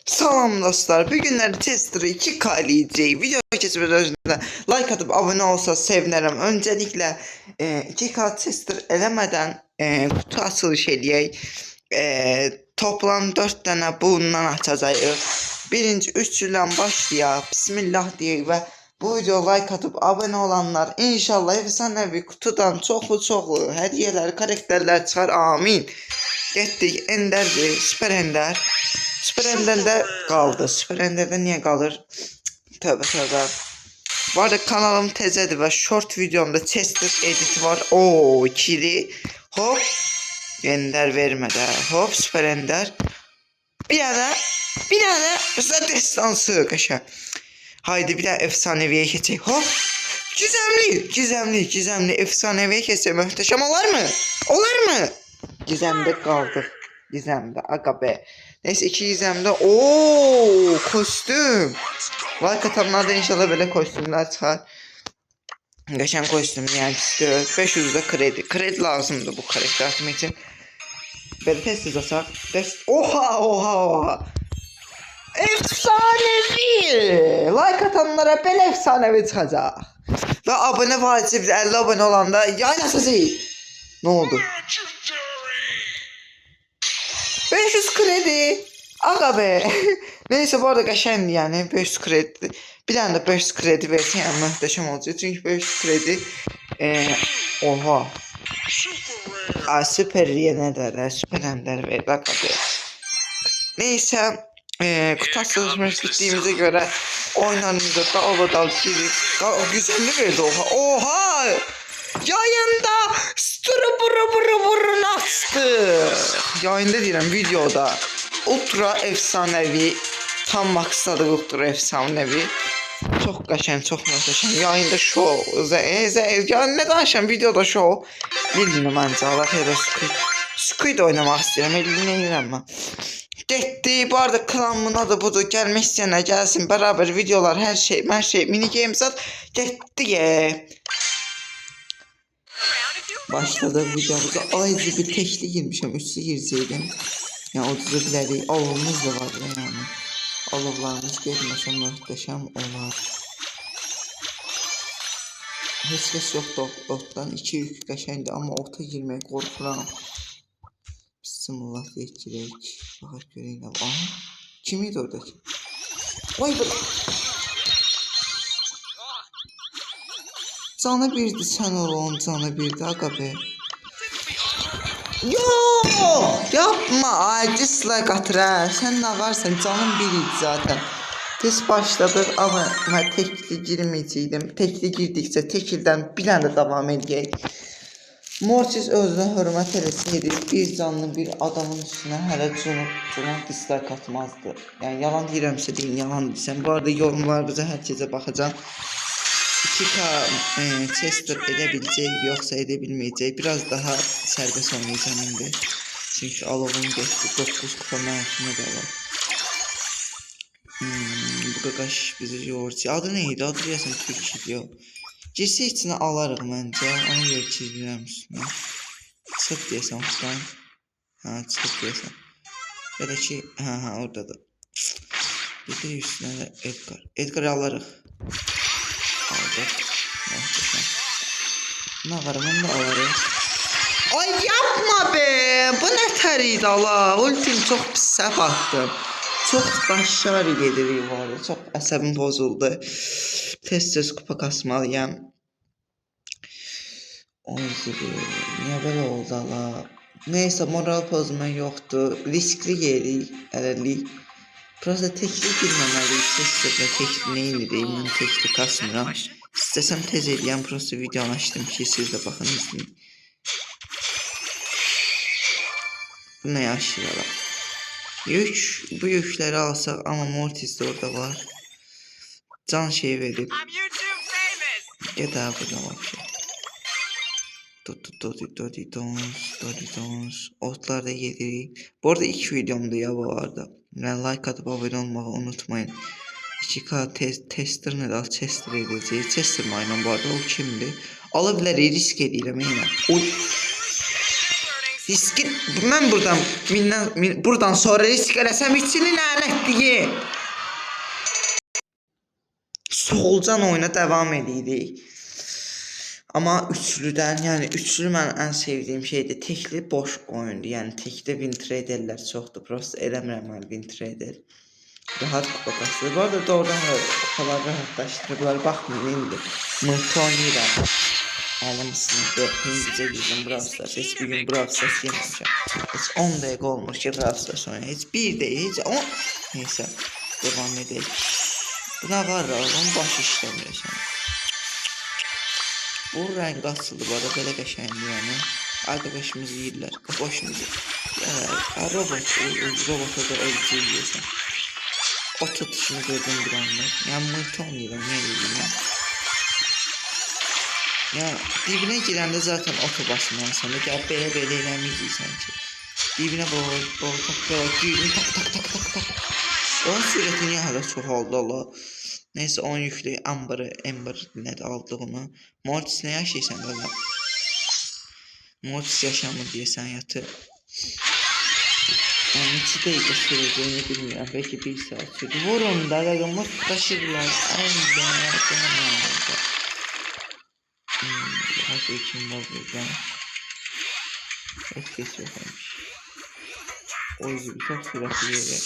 Salam dostlar, bugünləri Tester'ı 2K eləyəcək. Video keçmədən öncə like atıb abunə olsa sevinirim. Öncəliklə 2K Tester eləmədən kutu açılış eləyək. Toplam 4 dənə bundan açacağıq. Birinci 3 ilə başlayaq. Bismillah deyək və bu video like atıb abunə olanlar inşallah efsanevi kutudan çoxlu hədiyyələr, karakterlər çıxar. Amin. Getdik, Ender'dir, Süper Ender. Süper Ender'de kaldı. Süper Ender'de niye kalır? Tövbe tövbe. Bu arada kanalım tezedir ve short videomda Chester editi var. Oo, ikili. Hop. Ender vermedi. Hop, Süper Ender. Bir tane mesela destansı kaşa. Haydi bir daha efsaneviye geçecek. Hop. Gizemli efsaneviye geçecek. Muhteşem olar mı? Gizemde kaldık. Gizemde aga be. Neyse 2 gizemde. Ooo, kostüm. Like atanlar da inşallah böyle kostümler çıkar. Geçen kostüm yani istiyor. 500 de kredi lazımdı bu karakter atım için. Böyle test atak. Oha. Efsanevi. Like atanlara böyle efsanevi çıkacak. Ve abone vacip 50 abone olanda yaylasızı. Ne oldu? 500 kredi. Aga be. Neyse bu arada qəşəngdir yani 500 kredi. Bir tane de 500 kredi versin yani muhteşem olacak. Çünkü 500 kredi oha. Süper ne derler? Süper Ender ver. Aga be. Neyse kutu açılışımız bittiğimize göre oyunlarımızda dal girdik. Güzellik verdi oha. Yayında burun açtı. Yayında deyirəm videoda. Ultra efsanevi. Tam maksadı ultra efsanevi. Çok qəşəng, çok möhtəşəm. Yayında show. Yani ne danışam videoda show. Bilmiyorum məncə. Allah xeyirə Squid oynamaq istəyirəm. Elini edirəm mən. Getdi. Bu arada klanımın adı budur. Gəlmək istəyənə gəlsin. Beraber videolar hər şey mini games at. Getdi. Başladı videomuza. Ayrıca bir tekli girmişim. Üstü girseydim. Yani o düzübləri. Alovumuz da var yani. Alovlarımız gelməsə möhtəşəm olar. Heç kəs yoxdur otdan. 2 yük qəşəngdir. Amma ota girmək qorxuram. Bismillah deyək. Baxaq görək nə var. Kim idi oradakı? Vay bırak. Canı birdi sən olan canı birdi aga be. Yo yapma dislike atır ha. Sen ne varsan canım biriydi zaten. Tez başladık ama ben tekli girmeyeceydim. Tekli girdikçe tekilden bir tane de devam edecek. Mortis özünə hörmət eləsəydi bir canlı bir adamın üstünə hələ cunub dislike atmazdı. Yani yalan deyirəmsə deyin, yalan desəm. Bu arada yorumlarınıza hər gecə baxacağım. 2K Chester edebilecek yoksa edebilmeyecek. Biraz daha serbest oynayacağım indi. Çünkü alovum geçti. 9 kupa mevsimi de var. Bu qaqaş bizi yoğurt. Adı neydi? Adı deyəsən Türk video. Girsə içine alarıq məncə. Ona görə çizdirəm üstünə. Çıx deyəsən oradan. Ha, çıx deyəsən. Ya da ki, ha oradadır. Gedirik üstünə də Edgar. Edgar alarıq. Aldık. Ne var onu da alırız. Ay yapma be. Bu ne teriydi Allah. Ultim çok pis səhv attım. Çok başarı gedirik bu arada. Çok əsəbim bozuldu. Tez kupa kasmalıyam. Niye böyle oldu Allah. Neyse moral pozman yoktu. Riskli yerik. Ələlik. Biraz da tekli girməməliyik. Testerdə tekli neyini deyim. Mən tekli kasmıram. İstəsəm tez eləyəm. Prosto videonu açdım ki siz də baxın izləyin. Bu nə yaşayalım. Bu yükləri alsaq ama Mortis de orada var. Can şey verib. Get abi buradan vapşe. Dodidons. Otlar da yedirik. Bu arada 2 videomda ya bu arada. Yani like atıp abone olmayı unutmayın. 2K tester ne daha Chester edeceğiz. Chester mı aynen bu arada o kimdi? Alabilir risk edelim yine. Riski mən buradan sonra risk eləsəm içini lənətliyi. Solcan oyuna devam edirik. Amma üçlüdən, yəni üçlü mən ən sevdiyim şeydir. Tekli boş oyundur. Yəni tekli win traderlər çoxdur. Prosta eləmirəm mən win trader. Rahat kupa kasılır. Bu arada doğrudan da kupalar rahatlaşdırıblar. Baxmayın indi. Mıntı oynayıram. Əlim sınırdı. İngilizce girdim Brawl Stars. Heç bir gün Brawl Stars yeməmişəm. Heç 10 dəqiqə olmuş ki Brawl Stars oynayım. Heç 1 dəqiqə, heç 10. Neyse. Devam edək. Buna var ya, onun başı işləmir. Bu renk açıldı bu arada, belə qəşəngdir yəni. Arkadaşımızı yeyirlər. Başımızı. Robota da ölçü yiyirsən. O tutuşunu gördüm bir anda. Yəni multi oynayıram, niyə yiyirəm mən? Yəni dibinə girəndə zaten oto basmalısan da, gəl belə eləməyəcəksən ki. Dibinə bol tak girdin, tak. Onun sürəti niyə hələ çoxaldı Allah? Neyse 10 yüklü Amber nədir aldı onu. Mortis nə yaşayırsan belə? Mortis yaşamır deyəsən yatır. Yani 2 dəqiqə sürəcəyini bilmirəm. Belki 1 saat sürdü. Vurun da rəqəmı taşırlar. Hadi kim var burada? Eski çoxmuş. O yüzden çok sürətli yerə.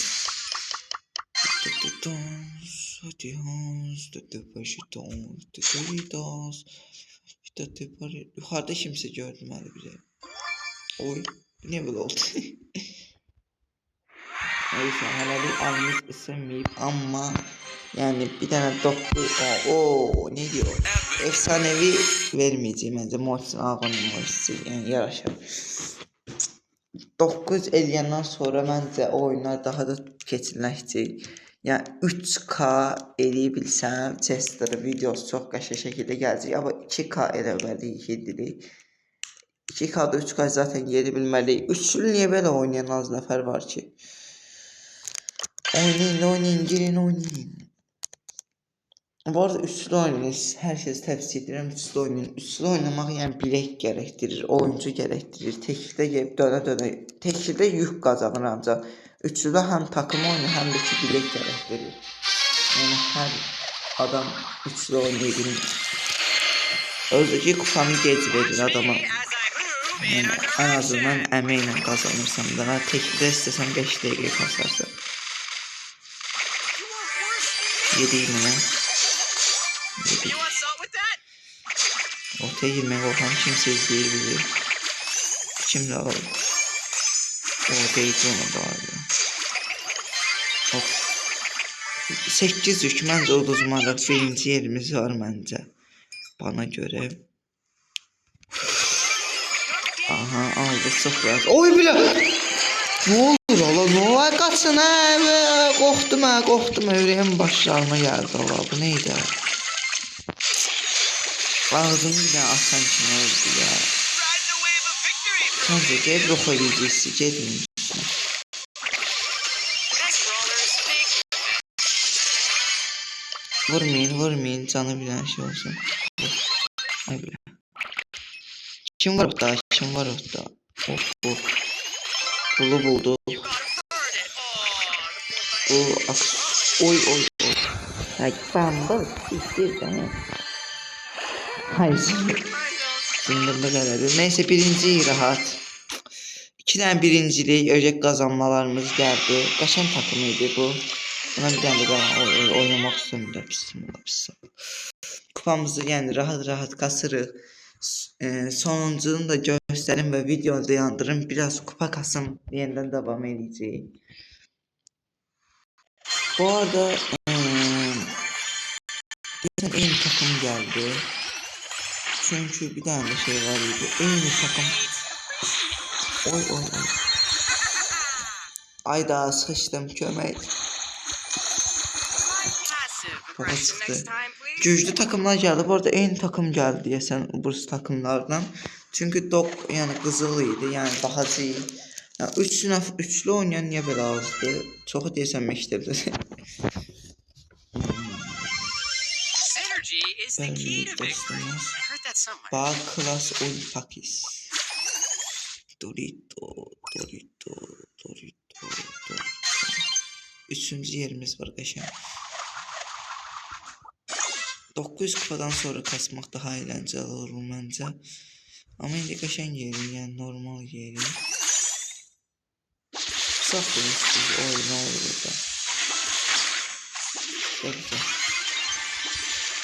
Hadi Hans, yukarıda kimse görmedi bize. Oy, ne böyle oldu? Neyse, hala bir almış ısınmayıp ama yani bir tane 9 ne diyor? Efsanevi vermeyeceğim bence. Mortis'in ağabeyinin Mortis'i yani yaraşır. 9 eləyəndən sonra məncə oyunlar daha da keçiriləcək. Yəni 3K eləyə bilsəm, Chester videosu çox qəşəng şəkildə gələcək. Amma 2K eləməliyik indilik. 2K'da 3K zaten yeri bilməliyik. Üçlü niyə belə oynayan az nəfər var ki? Oynayın, girin oynayın. Bu arada üçlü oynayın, hər kəs tövsiyə edirəm, üçlü oynayın. Üçlü oynamaq yəni bilək gərəkdirir, oyuncu gərəkdirir. Tekdə gəlib dönə. Tekdə yük qazanır ancaq. Üçlüdə həm takım oyunu, həm də ki bilək gərəkdirir. Yəni hər adam üçlü oynayır. Özdəki kupanı gec verir adama. Yəni ən azından əməklə qazanırsan da. Tekdə istəsən 5 dəqiqə kasarsan. 7 ilə. Ortaya girmeye korkan kimse izleyir bizi. Kimle var? O değil ona da vardı. 8 yük məncə uduzmadıq. Birinci yerimiz var məncə. Bana göre. Aha aldı 0. Oy bile. Ne olur Allah, ne olur kaçın ha. Qorxdum ürəyim başlarıma geldi Allah. Bu neydi? Ağzını bir dənə asan kimi öldü ya. Səncə gəlib yox edəcəksin, gedməyəcəksin. Vurmayın, canı bir dənə şey olsun. Ay bilə. Kim var orada? Bulu bulduk. Oy. Ay bamba, bir tane. Hayır. Sınırlı gəledi. Neyse birinci rahat. 2 tane birincilik öcek kazanmalarımız geldi. Qəşəng takım idi bu. Buna bir tane de oynamaq istəmirəm. Pis. Kupamızı yəni rahat kasırıq. Sonuncunu da göstərim və videonu dayandırım. Biraz kupa kasım yeniden devam edəcək. Bu arada eyni takım geldi. Çünkü bir tane şey var idi. Eyni takım. Oy. Ayda sıçtım kömək. Baba çıktı. Güclü takımlar geldi. Bu arada eyni takım geldi deyəsən bu takımlardan. Çünkü dog yani qızıl idi. Yani bahacı. Yani üçlü oynayan niyə belə azdı? Çoxu deyəsən məktəbdə. Bəli dostumuz. Bağ klas Ulpakis. Dorito, Dorito, Dorito, Dorito. Üçüncü yerimiz var qəşəng. 900 kupadan sonra kasmaq daha eğlenceli olur məncə. Amma indi qəşəng yerim, yəni normal yerim. Saxlayın siz oyunu olur burada.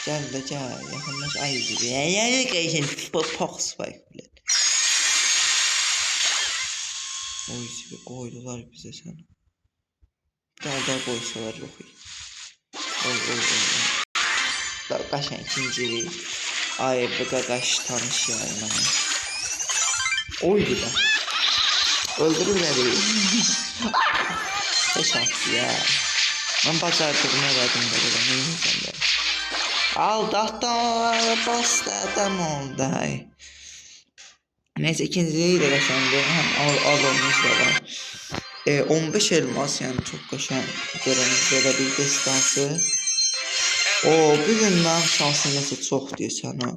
Gel de gel, yaxınlaş ayıcı. Yəni qəşəng pox spike bile. Oy gibi koydular bize sen. Daha koysalar yok. Oy. Qaşan ikincili. Ay bu da qaş tanış yani bana. Oydu da. Öldürürler. Teşekkür ya. Ben bacardığımı elədim də belə. Neyəcəm də. Aldatdan bastı adam oldu. Neyse ikinciliği de qaşandı. Həm alımız da var. 15 elmas yani çok qaşan. Görəniz belə bir destansı. Bugün mənim şansım nəsə çox deyirsən o.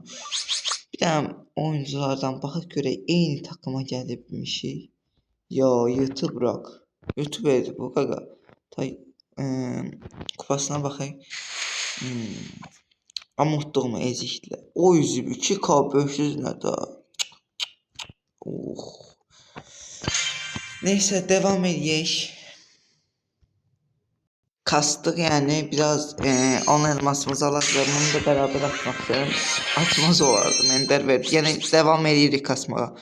Bir dənə oyunculardan baxaq görək eyni takıma gəlibmişik. Yo, YouTube rock. YouTube idi bu qaqa. Kupasına baxaq. Amutduğumu eziklə. O 2K 500 nə də. Neyse devam edək. Kastık yani biraz 10 elmasımızı alacağım. Bunu da beraber atmak istedim. Atmaz olardı. Ender verip yani devam edirik kasmağa.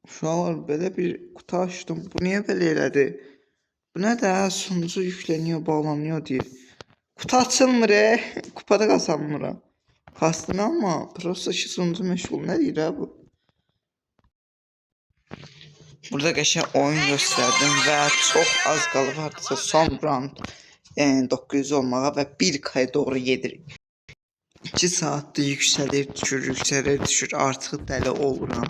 Şu an böyle bir kutu açtım. Bu niye böyle elədi? Bu ne de sunucu yükleniyor, bağlanıyor diye. Kutu açılmır kupada kazanmır. Kastım ama prosto şu sunucu meşgul. Ne değil ha bu? Burada qəşəng oyun gösterdim ve çok az qalı vardısa son round 900 olmağa ve 1K'ya doğru yedirik. 2 saatdə yüksəlir, düşür, artıq dəli oluram.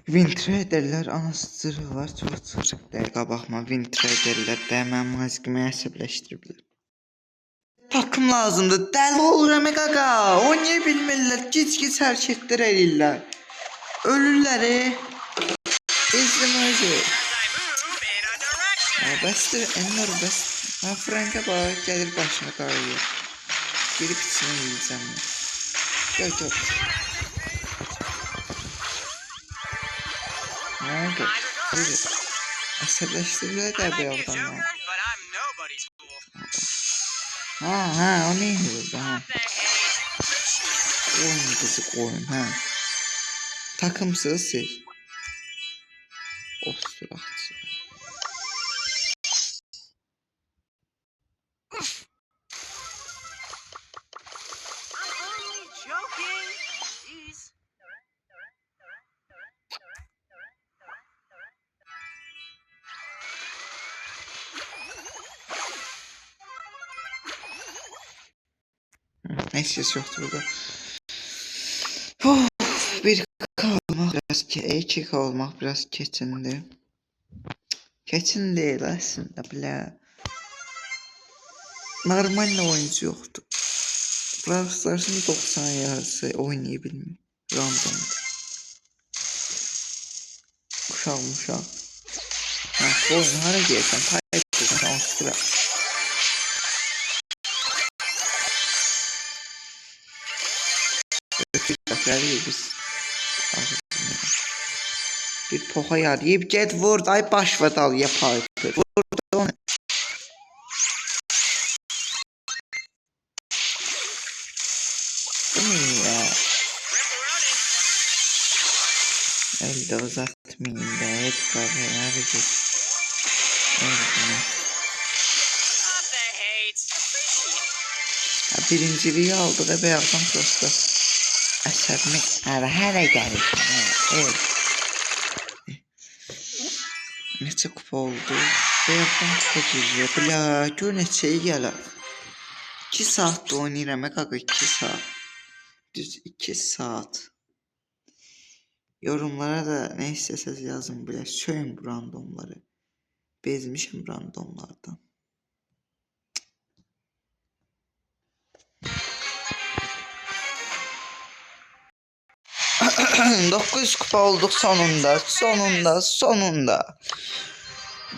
Win traderlər anasıdırırlar, çox dəqiqə baxma, win traderlər dəmən mazqimi əsəbləşdiriblər. Takım lazımdır, dəli oluram qaqa, oynaya bilmirlər, gic hərəkətlər eləyirlər. Ölürlər İzlemeci. Bəsdir, Enver bəsdir. Frank'a bak, gəlir başına qarıyır. Gelip içine yiyeceğim. Gel. Ne oldu? Böyle. Əsəbləşdirirlər də bu adamlar. Ha, o neydi? Ha. Oyun kızık oyun, ha. Takımsız siz. Of, süratçı. Neyse yoktu burada. Bir kalmak biraz iki kalmak biraz keçindi. Keçin değil aslında bile. Normal oyuncu yoktu. Brawl Stars'ın 90 yarısı oynayabilmiyor. Random. Uşaq. Bu oyunu hara gelsen paylaşırsan on biz bir poxa yarayıp get vur ay baş və dal yapar. Vurdu onu. Bu ne ya? Elde uzatmayayım da Edgar hareket. Birinciliği aldı da beyazdan prosto. Əsəbimi hələ gəlir. Evet. Neçə kupa oldu? Beyazdan kupa geliyor. Bля, gör neçəyi gələr. 2 saat oynayıram qaqa, 2 saat. Düz 2 saat. Yorumlara da ne isteseniz yazın bile. Söyleyin bu randomları. Bezmişim randomlardan. 900 kupa olduk sonunda.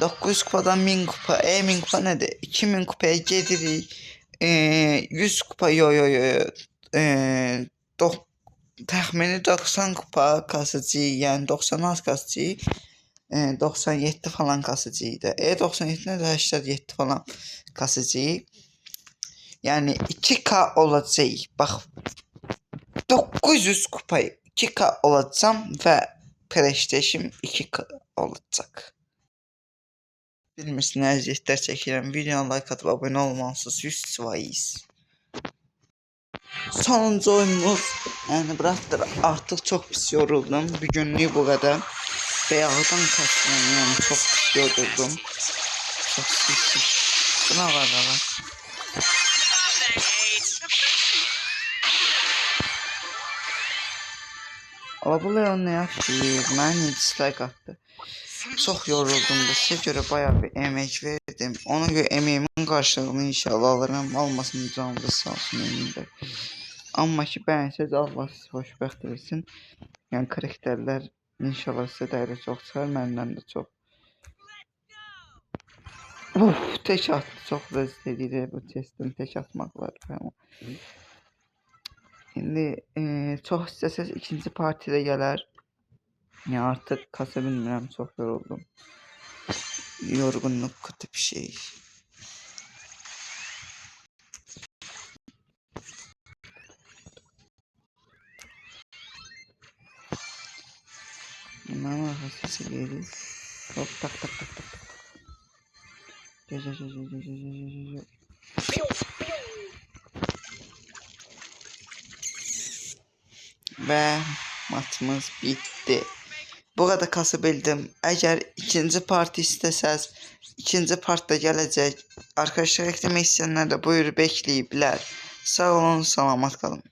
900 kupadan 1000 kupa. 1000 kupa nedir? 2000 kupaya gedirik. 100 kupa yo. Təxmini 90 kupa kasıcı, yəni 96 kasıcı. 97 falan kasıcıydı. 97 ne de 87 falan kasıcı. Yani 2K olacak. Bak 900 kupayı 2K olacağım ve PlayStation 2K olacak. Bilmirsin əziyyətlər çəkirəm. Videonu like atıp abone olmalısınız. 100%. Sonuncu oyunumuz. Yani bıraktır artık çok pis yoruldum. Bir günlük bu kadar. Beyazdan kaçtım yani çok pis yoruldum. Çok pis. Buna var. Ala bu Leon ne yaptı? Mənə dislike attı. Çok yoruldum da size göre bayağı bir emek verdim. Ona göre emeğimin karşılığını inşallah alırım. Almasın canımda sağ olsun önümde. Amma ki bəyənsəz Allah sizi xoşbəxt etsin. Yəni karakterlər inşallah sizə dəyərli çox çıxar. Məndən də çox. Tek attı. Çox ləzzət edir bu testin tek atmaqları. İndi çox istəsəz ikinci partidə gələr. Yəni artıq kasa bilmirəm, çox yoruldum. Yorgunluq kötü bir şey. Bunların arkası geliyor. Hop tak. Gel. Ve maçımız bitti. Bu kadar kasabildim. Eğer ikinci parti istesəz, ikinci partda gələcək. Arkadaşlar eklemek isteyenler de buyur bekleyiblər. Sağ olun, salamat kalın.